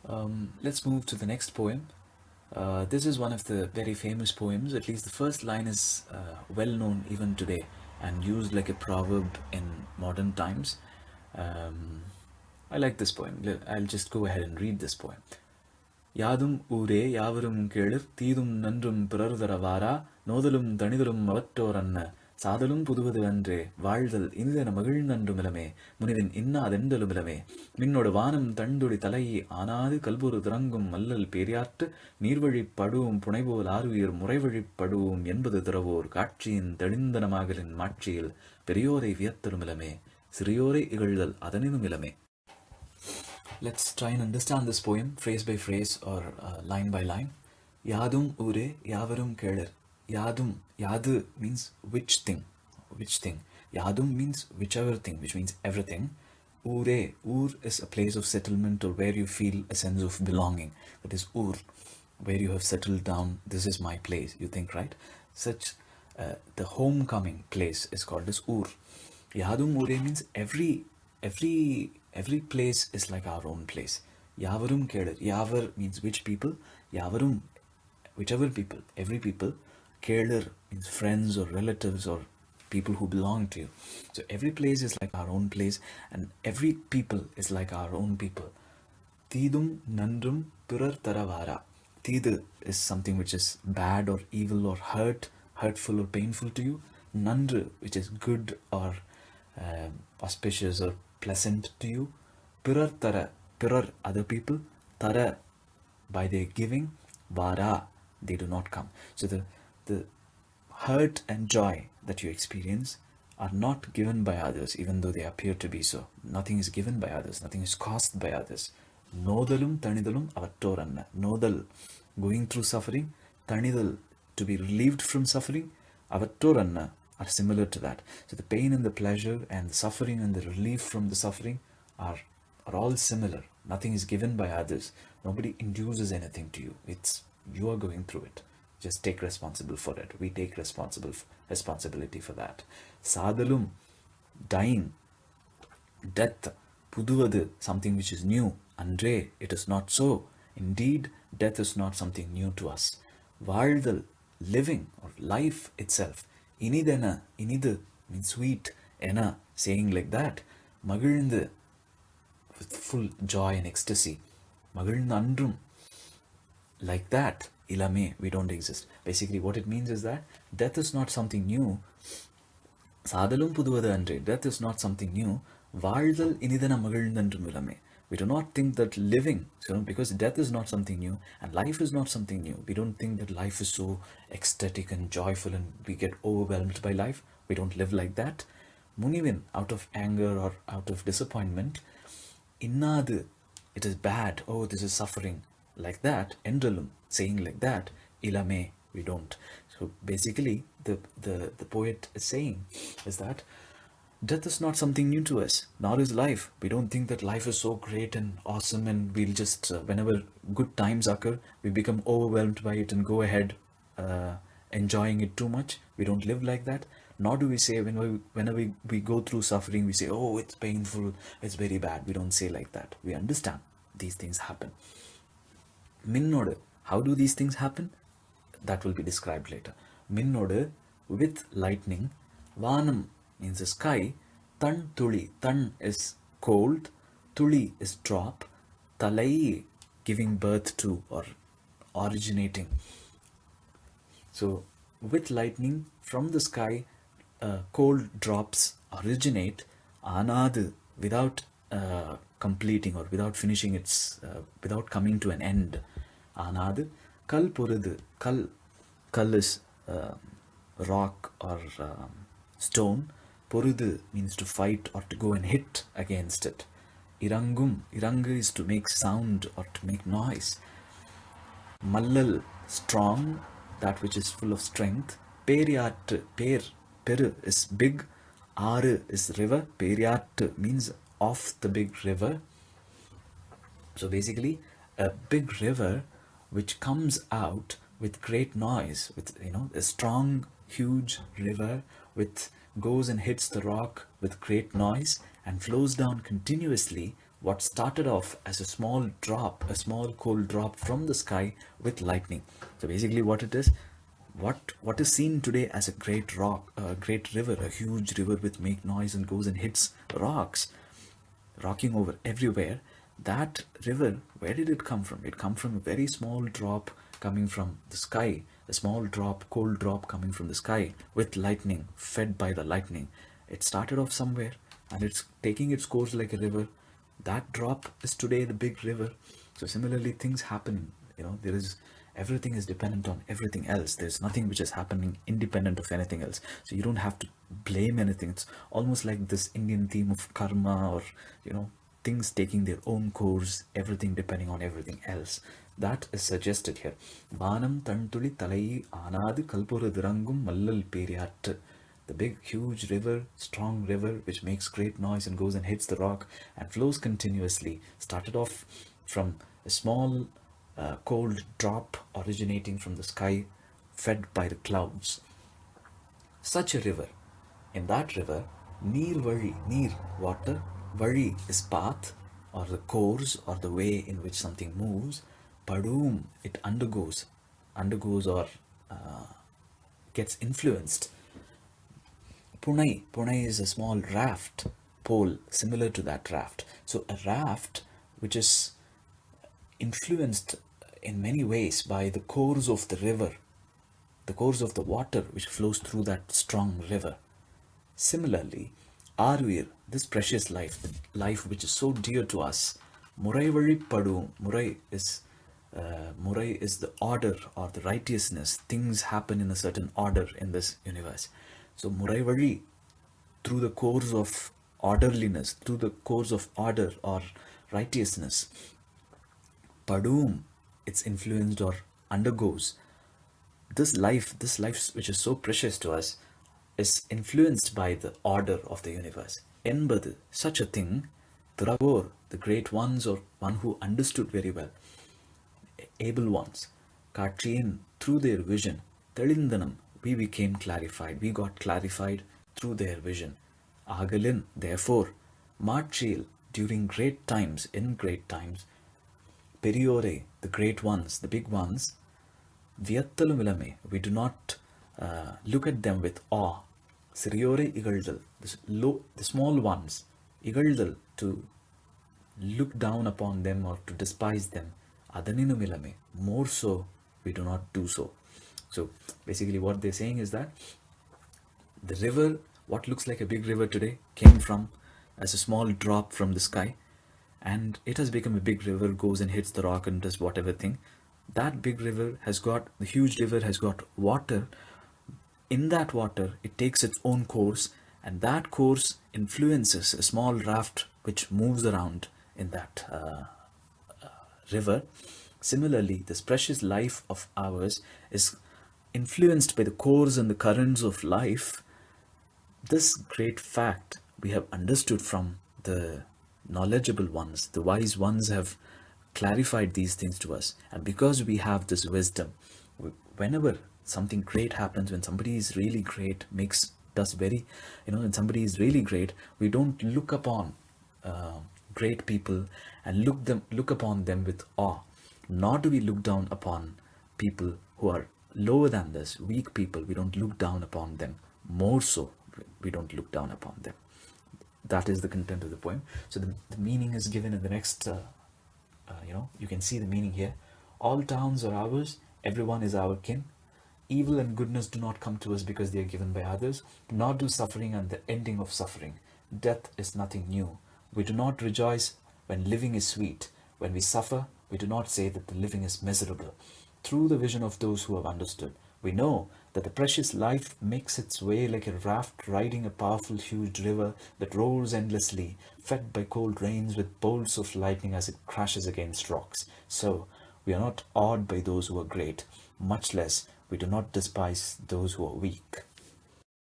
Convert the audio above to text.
Let's move to the next poem. This is one of the very famous poems. At least the first line is well known even today and used like a proverb in modern times. Um, I like this poem. I'll just go ahead and read this poem. யாதும் ஊரே யாவரும் கேளிர் தீதும் நன்றும் பிறர்தர வாரா நோதலும் தனிதலும் அவற்றோர் அன்ன சாதலும் புதுவது அன்றே வாழ்தல் இனிதென மகிழ்நன்றுமிலமே முனிவின் இன்னாதெண்டலுமிலமே மின்னோடு வானம் தண்டுடி தலையை ஆனாது கல்பொரு திறங்கும் மல்லல் பேரியாற்று நீர்வழிப் படுவும் புனைபோல் ஆறுயிர் முறைவழிப் படுவும் என்பது திறவோர் காட்சியின் தெளிந்தனமாகலின் மாட்சியில் பெரியோரை வியத்தலுமிலமே சிறியோரை இகழ்தல் அதனினுமிலமே. Let's try and understand this poem phrase by phrase or line by line. Yadum ure yavarum kelir. Yadum, yadu means which thing, which thing. Yadum means whichever thing, which means everything. Ure, ur is a place of settlement or where you feel a sense of belonging. That is ur, where you have settled down. This is my place, you think, right? Such the homecoming place is called as ur. Yadum ure means every place is like our own place. Yavarum Kedir. Yavar means which people. Yavarum, whichever people, every people. Kedir means friends or relatives or people who belong to you. So every place is like our own place and every people is like our own people. Tidum nandrum pirar taravara. Tidu is something which is bad or evil or hurtful or painful to you. Nandru, which is good or auspicious or pleasant to you. Pirar tara, pirar, other people. Tara, by their giving. Vara, they do not come. So the hurt and joy that you experience are not given by others, even though they appear to be so. Nothing is given by others, nothing is caused by others. Nodalum tanidalum avattoranna. Nodal, going through suffering. Tanidal, to be relieved from suffering. Avattoranna are similar to that. So the pain and the pleasure and the suffering and the relief from the suffering are all similar. Nothing is given by others. Nobody induces anything to you. It's you are going through it. Just take responsible for it. We take responsibility for that. Sadalum, dying, death, puduvadu, something which is new. Andre, it is not so. Indeed, death is not something new to us. Valdal, living or life itself. Inidena, inidu means sweet. Ena, saying like that. Magilndu, with full joy and ecstasy. Magilnandrum, like that. Ilame, we don't exist. Basically, what it means is that death is not something new. Sadalum puduvadu andre, death is not something new. Valdal inidena magilnandrum ilame. We do not think that living, because death is not something new and life is not something new. We don't think that life is so ecstatic and joyful and we get overwhelmed by life. We don't live like that. Munivin, out of anger or out of disappointment, innadu, it is bad. Oh, this is suffering. Like that, endalum, saying like that, ilame, we don't. So basically, the poet is saying is that death is not something new to us, nor is life. We don't think that life is so great and awesome and we'll just, whenever good times occur, we become overwhelmed by it and go ahead enjoying it too much. We don't live like that. Nor do we say whenever we go through suffering, we say, oh, it's painful, it's very bad. We don't say like that. We understand these things happen. Minnode, how do these things happen? That will be described later. Minnode, with lightning. Vanam means the sky. Tan tuli. Tan is cold. Tuli is drop. Talai, giving birth to or originating. So with lightning from the sky, cold drops originate. Anad, without completing or without finishing its, without coming to an end. Anad, kal puradu. Kal is rock or stone. Porudu means to fight or to go and hit against it. Irangum, iranga is to make sound or to make noise. Mallal, strong, that which is full of strength. Periyat, peru is big. Aru is river. Periyat means of the big river. So basically, a big river which comes out with great noise, with a strong, huge river with goes and hits the rock with great noise and flows down continuously what started off as a small drop, a small cold drop from the sky with lightning. So basically, what it is, what is seen today as a great rock, a great river, a huge river with make noise and goes and hits rocks, rocking over everywhere. That river, where did it come from? It come from a very small drop coming from the sky, a small drop, cold drop coming from the sky with lightning, fed by the lightning. It started off somewhere and it's taking its course like a river. That drop is today the big river. So similarly, things happen. There is, everything is dependent on everything else. There's nothing which is happening independent of anything else. So you don't have to blame anything. It's almost like this Indian theme of karma, or things taking their own course, everything depending on everything else. That is suggested here. Banam tantuli talai anadu kalpura dirangum mallal periyattu. The big, huge river, strong river, which makes great noise and goes and hits the rock and flows continuously, started off from a small cold drop originating from the sky, fed by the clouds. Such a river. In that river, Neer Vali, Neer, water, Vali is path, or the course, or the way in which something moves. Padum, it undergoes or gets influenced. Punai, Punai is a small raft, pole similar to that raft. So a raft which is influenced in many ways by the course of the river, the course of the water which flows through that strong river. Similarly, Arvir, this precious life, the life which is so dear to us, Murai Vali Padu, Murai is the order or the righteousness. Things happen in a certain order in this universe. So Murai Vali, through the course of orderliness, through the course of order or righteousness, Padum, it's influenced or undergoes. This life which is so precious to us, is influenced by the order of the universe. Enbadu, such a thing, Turavor, the great ones, or one who understood very well, able ones, Katriyan, through their vision, Telindanam, we became clarified, we got clarified through their vision. Agalin, therefore, Marchil, during great times, in great times, Periore, the great ones, the big ones, Viyattaluvilame, we do not look at them with awe. Siriore Igaldal, the small ones, Igaldal, to look down upon them or to despise them. Adaninu more so, we do not do so. So basically what they're saying is that the river, what looks like a big river today, came from as a small drop from the sky, and it has become a big river, goes and hits the rock and does whatever thing. That big river has got, the huge river has got water. In that water, it takes its own course, and that course influences a small raft which moves around in that river. Similarly, this precious life of ours is influenced by the course and the currents of life. This great fact we have understood from the knowledgeable ones, the wise ones have clarified these things to us. And because we have this wisdom, whenever something great happens, when somebody is really great, when somebody is really great, we don't look upon great people and look upon them with awe. Nor do we look down upon people who are lower than this, weak people. We don't look down upon them. More so, we don't look down upon them. That is the content of the poem. So the meaning is given in the next, you can see the meaning here. All towns are ours, everyone is our kin. Evil and goodness do not come to us because they are given by others, nor do suffering and the ending of suffering. Death is nothing new. We do not rejoice when living is sweet. When we suffer, we do not say that the living is miserable. Through the vision of those who have understood, we know that the precious life makes its way like a raft riding a powerful huge river that rolls endlessly, fed by cold rains with bolts of lightning as it crashes against rocks. So, we are not awed by those who are great, much less we do not despise those who are weak.